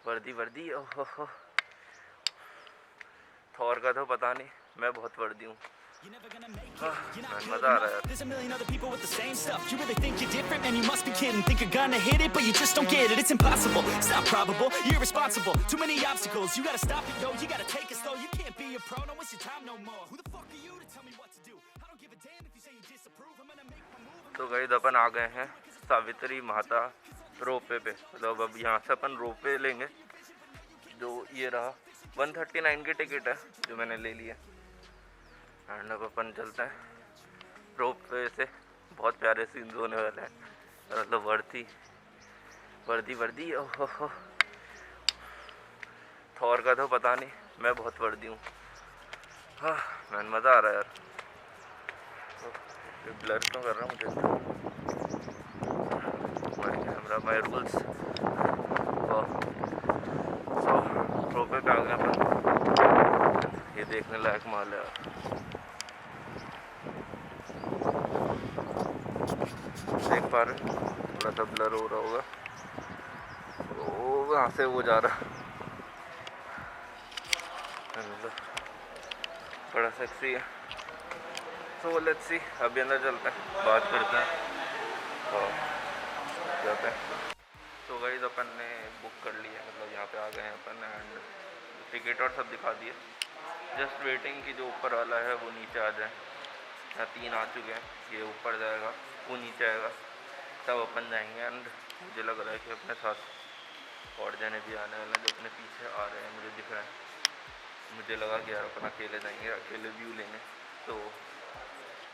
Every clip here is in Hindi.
वर्दी वर्दी ओहो हो। थॉर का तो पता नहीं, मैं बहुत वर्दी हूँ। मज़ा आ रहा है यार। There's a million other people with the same stuff. You really think you're different? Man, you must be kidding. Think you're gonna hit it, but you just don't get it. It's impossible, it's not probable, you're irresponsible. Too many obstacles, you gotta stop it, yo. You gotta take it slow, you can't be a pro. Don't waste your time no more. Who the fuck are you to tell me what to do? I don't give a damn if you say you disapprove. I'm gonna make my move. तो गाइस अपन आ गए हैं सावित्री माता रोपवे पे। मतलब अब यहाँ से अपन रोपवे लेंगे। जो ये रहा 139 की टिकट है जो मैंने ले ली है। एंड अब अपन चलते हैं रोपवे से। बहुत प्यारे सीन्स होने वाले हैं। मतलब वर्दी वर्दी ओहो हो। थॉर का तो पता नहीं, मैं बहुत वर्दी हूँ। हाँ मैन, मज़ा आ रहा है यार। तो ब्लर क्यों कर रहा हूँ मुझे? My camera, my rules. Ropeway पे आ गए अपन। ये देखने लायक माल है यार। देख पा रहे, थोड़ा सा ब्लर हो रहा होगा। वो वहाँ से वो जा रहा, बड़ा सेक्सी है। सो लेट्स सी, अभी अंदर चलते हैं, बात करते हैं और जाते हैं। तो गाइस अपन ने बुक कर लिया है, मतलब यहाँ पे आ गए हैं अपन। एंड टिकट और सब दिखा दिए। जस्ट वेटिंग कि जो ऊपर वाला है वो नीचे आ जाए। यहाँ 3 आ चुके हैं, ये ऊपर जाएगा, वो नीचे आएगा, तब अपन जाएंगे। एंड मुझे लग रहा है कि अपने साथ और जने भी आने वाले हैं जो अपने पीछे आ रहे हैं, मुझे दिख रहा है। मुझे लगा कि यार अपन अकेले जाएंगे, अकेले व्यू लेंगे। तो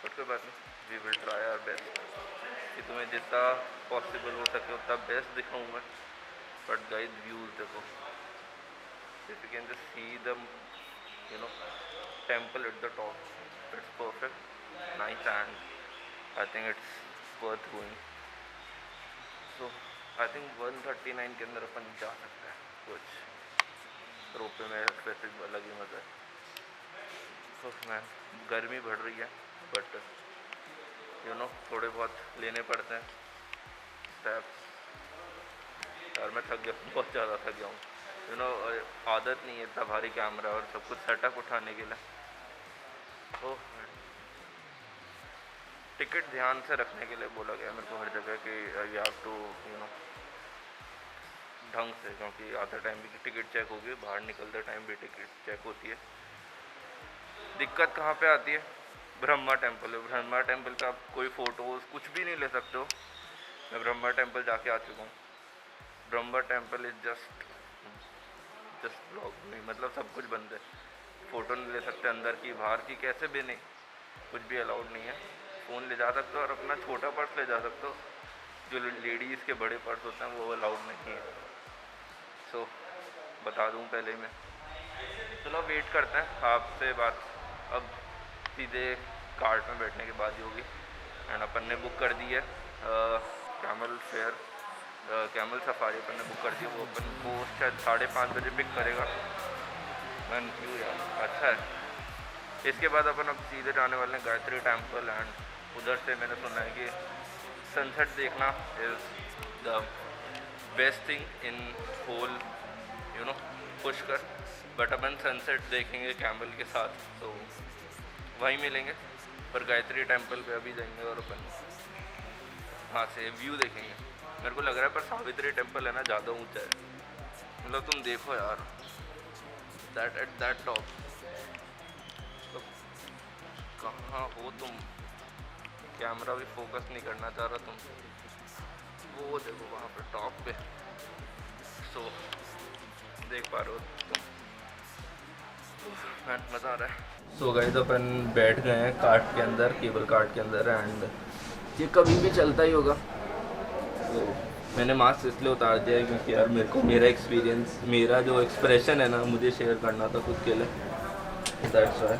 कोई बात नहीं, we will try our best कि तुम्हें जितना पॉसिबल हो सके उतना बेस्ट दिखाऊंगा। बट गाइस व्यूज़ देखो, if you can just see the temple at the top, it's perfect, nice. And I think it's worth going. So I think 139 के अंदर अपन जा सकते हैं। कुछ रोपवे में वैसे अलग ही मज़ा है। तो मैम गर्मी बढ़ रही है, बट थोड़े बहुत लेने पड़ते हैं स्टेप्स। यार मैं थक गया हूँ, बहुत ज़्यादा थक गया हूँ। आदत नहीं है इतना भारी कैमरा और सब कुछ सेटअप उठाने के लिए। तो टिकट ध्यान से रखने के लिए बोला गया मेरे को हर जगह कि यू हैव टू ढंग से, क्योंकि आते टाइम भी टिकट चेक होगी, बाहर निकलते टाइम भी टिकट चेक होती है। दिक्कत कहाँ पे आती है? ब्रह्मा टेम्पल है। ब्रह्मा टेम्पल का आप कोई फ़ोटोज़ कुछ भी नहीं ले सकते हो। मैं ब्रह्मा टेम्पल जाके आ चुका हूँ। Brahma temple is just block नहीं, मतलब सब कुछ बंद है। फ़ोटो नहीं ले सकते अंदर की, बाहर की, कैसे भी नहीं, कुछ भी अलाउड नहीं है। फ़ोन ले जा सकते हो और अपना छोटा पर्स ले जा सकते हो। जो लेडीज़ के बड़े पर्स होते हैं वो अलाउड नहीं है। सो बता दूँ पहले मैं। चलो वेट करते हैं, आपसे बात अब सीधे कार्ट में बैठने के बाद ही होगी। एंड अपन ने बुक कर दी है कैमल फेयर, कैमल सफारी अपन ने बुक कर दी। वो अपन को शायद 5:30 बजे पिक करेगा। मैन क्यों यार, अच्छा है। इसके बाद अपन अब सीधे जाने वाले हैं गायत्री टेम्पल। एंड उधर से मैंने सुना है कि सनसेट देखना is the best thing in whole Pushkar. But अपन सनसेट देखेंगे कैमल के साथ, तो वहीं मिलेंगे। पर गायत्री टेम्पल पे अभी जाएंगे और अपन वहाँ से व्यू देखेंगे। मेरे को लग रहा है पर सावित्री टेम्पल है ना, ज़्यादा ऊंचा है। मतलब तुम देखो यार, दैट एट दैट टॉप। तो कहाँ हो तुम? कैमरा भी फोकस नहीं करना चाह रहा तुम। वो देखो वहाँ पे टॉप पे। सो देख पा रहे हो तुम, मज़ा आ रहा है। सो गाइस अपन बैठ गए हैं कार्ट के अंदर, केबल कार्ट के अंदर। एंड ये कभी भी चलता ही होगा। तो मैंने मास्क इसलिए उतार दिया है क्योंकि यार मेरे को मेरा एक्सपीरियंस, मेरा जो एक्सप्रेशन है ना, मुझे शेयर करना था खुद के लिए, दैट्स व्हाई।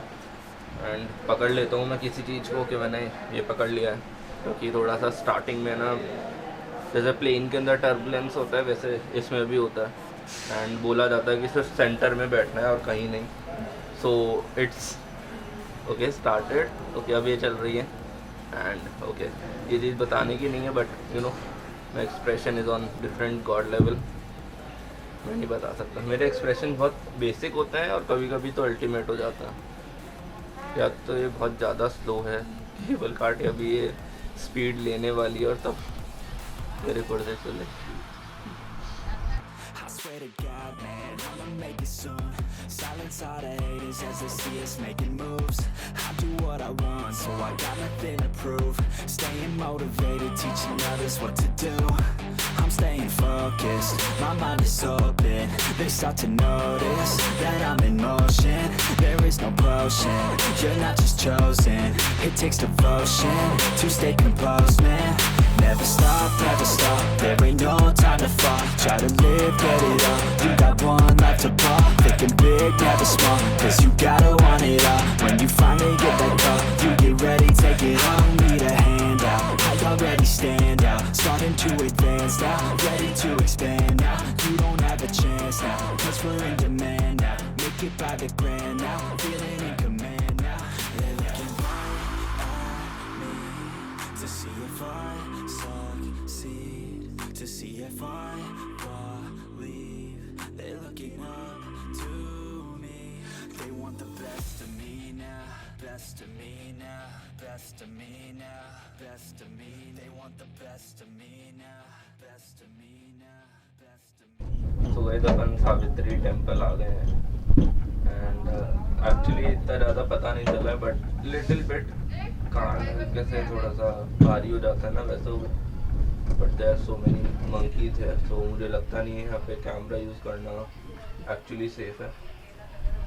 एंड पकड़ लेता हूँ मैं किसी चीज़ को कि मैंने ये पकड़ लिया है, क्योंकि थोड़ा सा स्टार्टिंग में ना, जैसे प्लेन के अंदर टर्बुलेंस होता है वैसे इसमें भी होता है। एंड बोला जाता है कि सिर्फ सेंटर में बैठना है और कहीं नहीं। So it's okay, started. Okay अब ये चल रही है। एंड ओके ये चीज़ बताने की नहीं है, but my expression is on different God level. मैं नहीं बता सकता, मेरे एक्सप्रेशन बहुत बेसिक होते हैं और कभी कभी तो अल्टीमेट हो जाता है। या तो ये बहुत ज़्यादा स्लो है, केबल काट अभी ये स्पीड लेने वाली है और तब मेरे पर्दे चले। I swear to God, man, I'ma make it soon. Silence all the haters as they see us making moves. I do what I want, so I got nothing to prove. Staying motivated, teaching others what to do. I'm staying focused, my mind is open. They start to notice that I'm in motion. There is no potion, you're not just chosen. It takes devotion to stay composed, man. Never stop, there ain't no time to fall. Try to live, get it up, you got one life to ball. Thinking big, never small, cause you gotta want it all. When you finally get that call, you get ready, take it on. Need a hand out, I already stand out. Starting to advance now, ready to expand now. You don't have a chance now, cause we're in demand now. Make it by the grand now, feeling in command now. They're looking right at me to see if I succeed, to see if I believe. They're looking up to me. They want the best of me now, best of me now, best of me now, best of me. They want the best of me now, best of me now, best of me. तो गए अपन सावित्री टेम्पल आ गए हैं एंड एक्चुअली इतना ज़्यादा पता नहीं चला है बट लिटिल बिट कान कैसे थोड़ा सा भारी हो जाता है ना वैसे, but there so many monkeys है, तो मुझे लगता नहीं है यहाँ पे कैमरा यूज़ करना एक्चुअली सेफ है।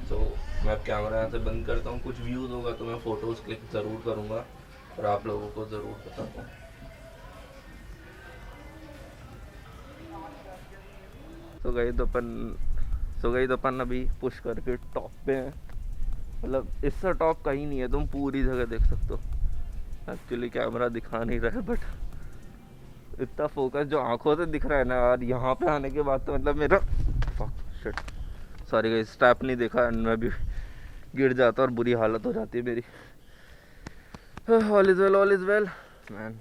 तो मैं अब कैमरा यहाँ से बंद करता हूँ, कुछ व्यूज़ होगा तो मैं फ़ोटोज़ क्लिक ज़रूर करूँगा और आप लोगों को ज़रूर बताता हूँ। सो गई तो अपन अभी पुश करके टॉप पे हैं, मतलब इससे टॉप कहीं नहीं है, तुम पूरी जगह देख सकते हो। एक्चुअली कैमरा दिखा नहीं रहा है बट इतना फोकस जो आंखों से दिख रहा है ना यार, यहाँ पे आने के बाद तो मतलब मेरा शिट सॉरी गाइस, स्टेप नहीं देखा एंड मैं भी गिर जाता और बुरी हालत हो जाती है मेरी। All is well man.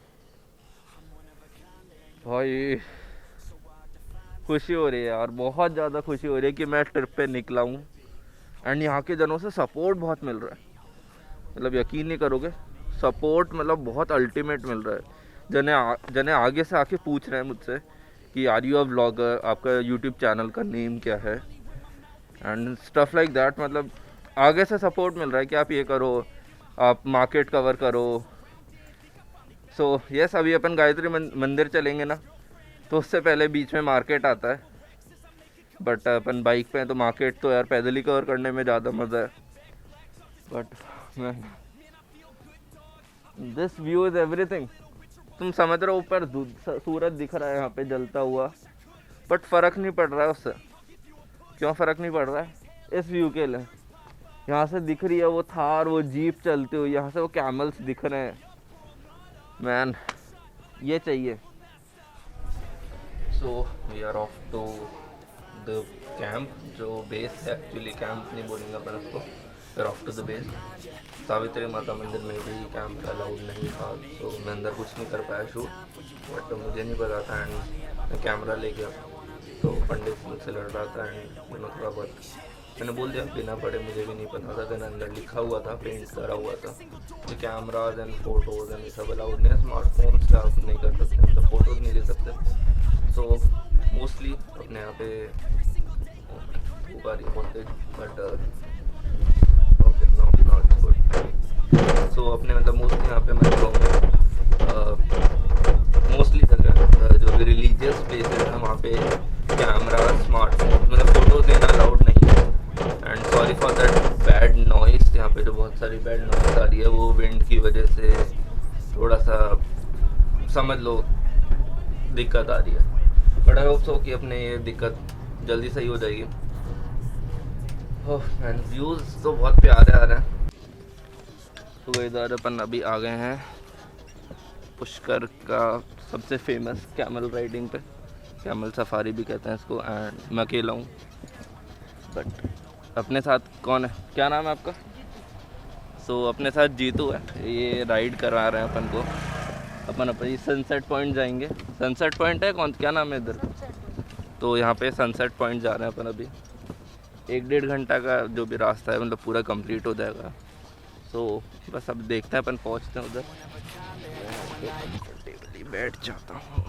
भाई खुशी हो रही है यार, बहुत ज़्यादा खुशी हो रही है कि मैं ट्रिप पे निकला हूँ एंड यहाँ के जनों से सपोर्ट बहुत मिल रहा है, मतलब यकीन नहीं करोगे, सपोर्ट मतलब बहुत अल्टीमेट मिल रहा है। जने आगे से आके पूछ रहे हैं मुझसे कि आर यू अ व्लॉगर, आपका यूट्यूब चैनल का नेम क्या है एंड स्टफ लाइक दैट, मतलब आगे से सपोर्ट मिल रहा है कि आप ये करो, आप मार्केट कवर करो। सो यस, अभी अपन गायत्री मंदिर चलेंगे ना, तो उससे पहले बीच में मार्केट आता है, बट अपन बाइक पे हैं तो मार्केट तो यार पैदल ही कवर करने में ज़्यादा मज़ा है। But man this view is everything. तुम समझ रहे हो, ऊपर सूरज दिख रहा है यहाँ पे जलता हुआ, बट फ़र्क नहीं पड़ रहा है उससे। क्यों फ़र्क नहीं पड़ रहा है? इस व्यू के लिए यहाँ से दिख रही है वो थार, वो जीप चलती हुई, यहाँ से वो कैमल्स दिख रहे हैं मैन, ये चाहिए। So we are off to the camp, जो बेस है, एक्चुअली कैंप नहीं बोलेंगे अपन उसको, we are off to the base. Savitri Mata Mandir में भी कैंप अलाउड नहीं था, तो मैं अंदर कुछ नहीं कर पाया शूट, बट मुझे नहीं पता था एंड मैं कैमरा ले गया तो पंडित मुझसे लड़ रहा था एंड थोड़ा बहुत मैंने बोल दिया बिना पढ़े, मुझे भी नहीं पता था। देन अंदर लिखा हुआ था, पेंट करा हुआ था कि कैमराज एंड फोटोज़ एंड ये सब अलाउड नहीं है, स्मार्टफोन से आप नहीं कर सकते, मतलब फ़ोटोज़ नहीं ले सकते। सो मोस्टली अपने यहाँ पे बट सो अपने मतलब मोस्टली यहाँ पे मंदिरों में मोस्टली जो भी रिलीजियस प्लेसेस हैं वहाँ पे कैमरा, स्मार्टफोन, मतलब फ़ोटोज़ लेना अलाउड नहीं है। And sorry for that bad noise, यहाँ पे जो बहुत सारी बैड नॉइस आ रही है वो विंड की वजह से थोड़ा सा समझ लो दिक्कत आ रही है, बट आई होप सो कि अपने ये दिक्कत जल्दी सही हो जाएगी। ओह मैन, व्यूज़ तो बहुत प्यारे आ रहे हैं। तो इधर अपन अभी आ गए हैं पुष्कर का सबसे फेमस कैमल राइडिंग पे, कैमल सफारी भी कहते हैं इसको, एंड मैं अकेला हूँ। बट अपने साथ कौन है, क्या नाम है आपका? सो अपने साथ जीतू है, ये राइड करा रहे हैं अपन को। अपन अपन सनसेट पॉइंट जाएंगे, सनसेट पॉइंट है कौन, क्या नाम है इधर? तो यहाँ पे सनसेट पॉइंट जा रहे हैं अपन अभी। 1-1.5 घंटा का जो भी रास्ता है मतलब पूरा कंप्लीट हो जाएगा। सो बस अब देखते हैं अपन पहुँचते हैं उधर। मैं कंफर्टेबली बैठ जाता हूँ।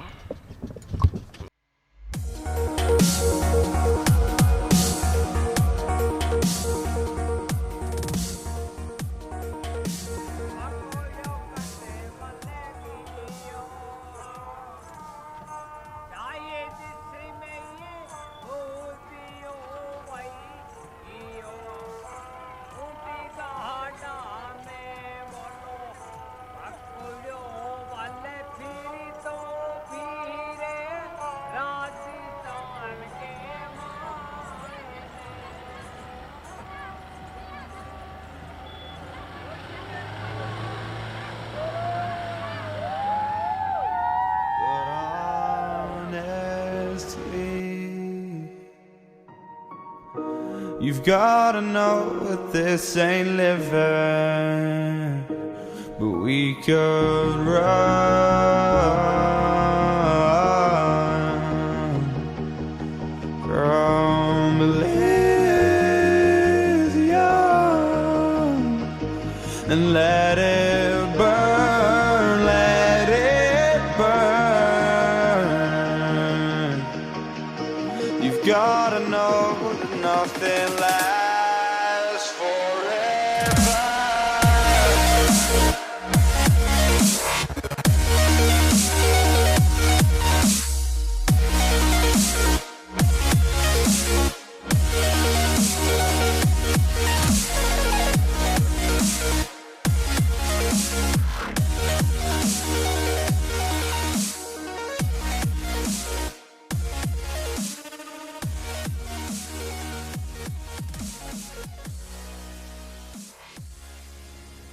You've gotta know that this ain't living, but we could run from Elysium and let it burn, let it burn. You've gotta know that nothing lasts forever.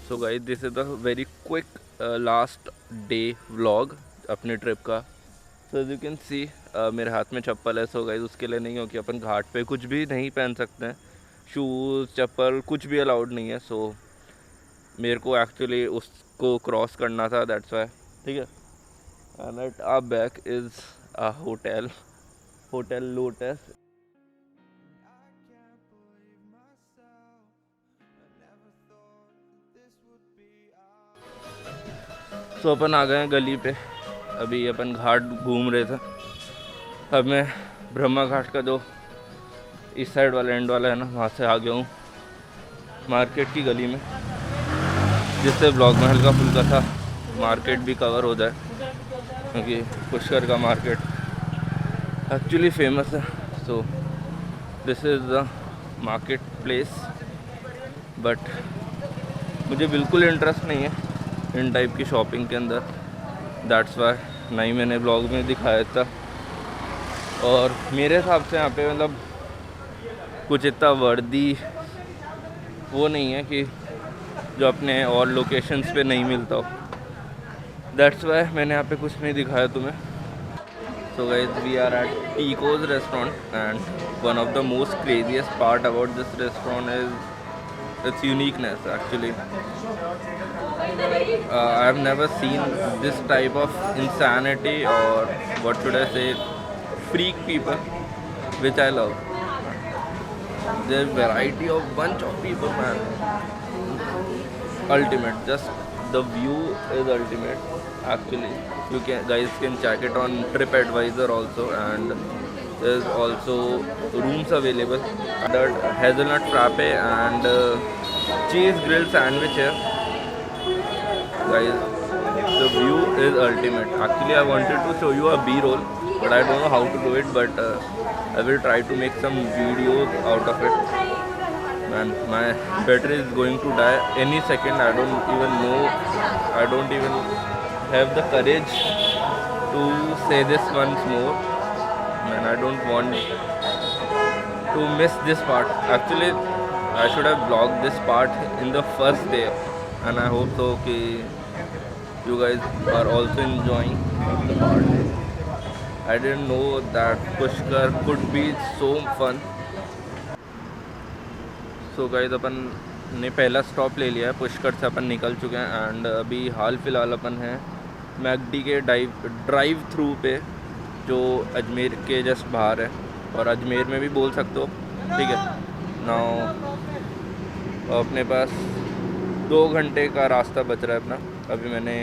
So guys this is the very quick last day vlog अपने ट्रिप का। So as you can see मेरे हाथ में चप्पल है। सो गाइस उसके लिए नहीं हो कि अपन घाट पे कुछ भी नहीं पहन सकते हैं, शूज़ चप्पल कुछ भी अलाउड नहीं है। सो मेरे को एक्चुअली उसको क्रॉस करना था, दैट्स वाई। ठीक है। And at our back is a Hotel Lotus. तो अपन आ गए हैं गली पे। अभी अपन घाट घूम रहे थे। अब मैं ब्रह्मा घाट का जो इस साइड वाला एंड वाला है ना, वहाँ से आ गया हूँ मार्केट की गली में, जिससे ब्लॉग में हल्का फुल्का था मार्केट भी कवर हो जाए, क्योंकि पुष्कर का मार्केट एक्चुअली फेमस है। So this is the market place, but मुझे बिल्कुल इंटरेस्ट नहीं है इन टाइप की शॉपिंग के अंदर, दैट्स वाई ना ही मैंने ब्लॉग में दिखाया था। और मेरे हिसाब से यहाँ पे मतलब कुछ इतना वर्दी वो नहीं है कि जो अपने और लोकेशंस पे नहीं मिलता हो, दैट्स वाई मैंने यहाँ पे कुछ नहीं दिखाया तुम्हें। So guys we are at Tikoj restaurant and one of the most craziest part about this restaurant is its uniqueness actually. I have never seen this type of insanity, or what should I say, freak people, which I love. There's variety of bunch of people, man. Ultimate, just the view is ultimate actually. You guys can check it on TripAdvisor also, and there's also rooms available. That hazelnut frappe and cheese grilled sandwich here. Guys, the view is ultimate. Actually, I wanted to show you a B-roll, but I don't know how to do it. But I will try to make some videos out of it. Man, my battery is going to die any second. I don't even know. I don't even have the courage to say this once more. Man, I don't want to miss this part. Actually, I should have vlogged this part in the first day, and I hope so कि you guys are also enjoying the part. I didn't know that Pushkar could be so fun. So guys, अपन ने पहला स्टॉप ले लिया है, पुष्कर से अपन निकल चुके हैं एंड अभी हाल फिलहाल अपन हैं मैकडी के ड्राइव थ्रू पे। जो अजमेर के जस्ट बाहर है, और अजमेर में भी बोल सकते हो, ठीक है ना। अपने पास 2 घंटे का रास्ता बच रहा है अपना। अभी मैंने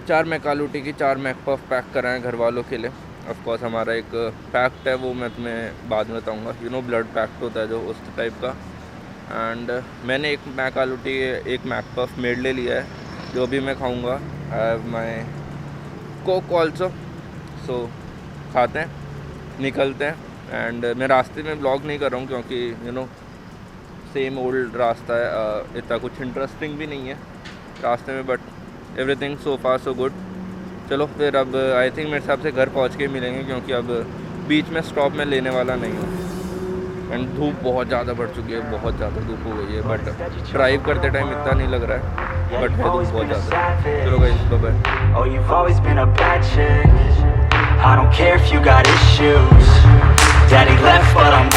4 मैकालूटी की 4 मैकपफ पैक कराए हैं घर वालों के लिए। ऑफ कोर्स हमारा एक पैक्ट है, वो मैं तुम्हें बाद में बताऊँगा। यू नो ब्लड पैक्ट होता है जो, उस टाइप का। एंड मैंने एक मैकालूटी एक मैकपफ मेड ले लिया है, जो भी मैं खाऊँगा। I have my coke also. So खाते हैं, निकलते हैं। एंड मैं रास्ते में ब्लॉग नहीं कर रहा हूँ क्योंकि यू नो सेम ओल्ड रास्ता है, इतना कुछ इंटरेस्टिंग भी नहीं है रास्ते में, but everything so far so good. चलो फिर अब आई थिंक मेरे हिसाब से घर पहुँच के मिलेंगे, क्योंकि अब बीच में स्टॉप में लेने वाला नहीं हूँ। एंड धूप बहुत ज़्यादा बढ़ चुकी है, बहुत ज़्यादा धूप हो गई है, बट ड्राइव करते टाइम इतना नहीं लग रहा है, बट धूप बहुत ज़्यादा है। चलो guys, bye bye. Oh, you've always been a bad chick. I don't care if you got issues. Daddy left, but I'm